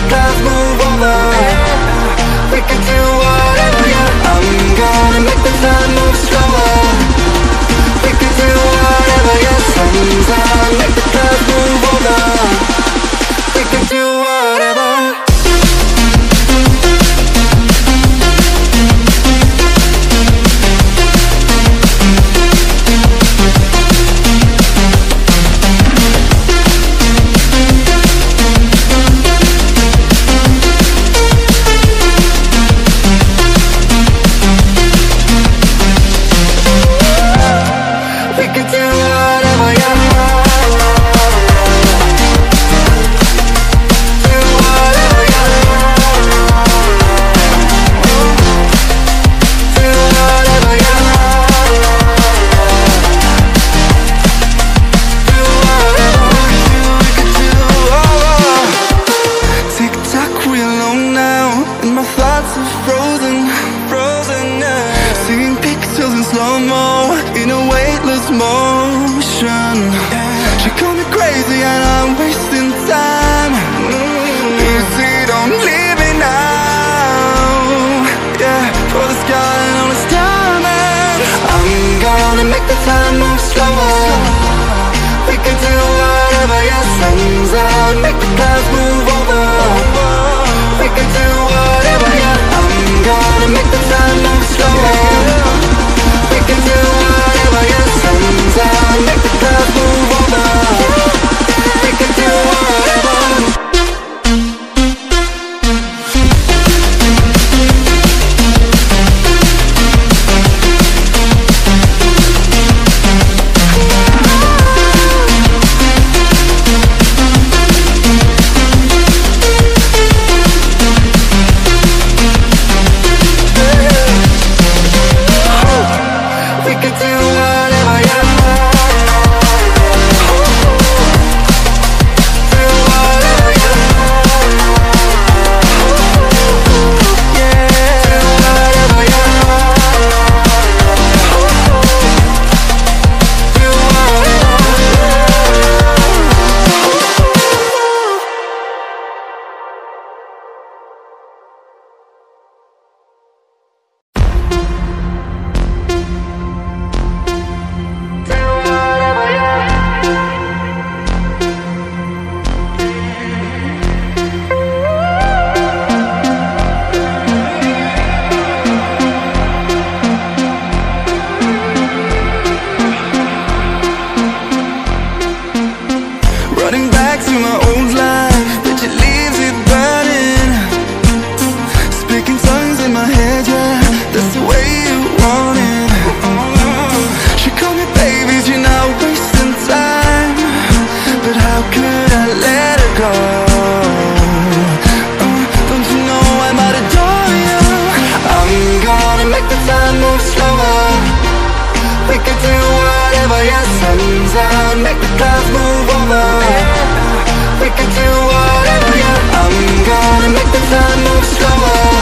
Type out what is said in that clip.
clouds move over. We can do whatever, yeah. I'm gonna make the time move slower. We can do whatever, yeah. Sun's out, make the clouds move over. We can do whatever. Time moves slower. We can do whatever, yeah. Sun's out, make the clouds move over. We can do whatever, yeah. I'm gonna make the time move slower. We can do whatever, yeah. Sun's out, make the clouds move over. We can do whatever. Make the clouds move over. We can do whatever, yeah. I'm gonna make the time move slower.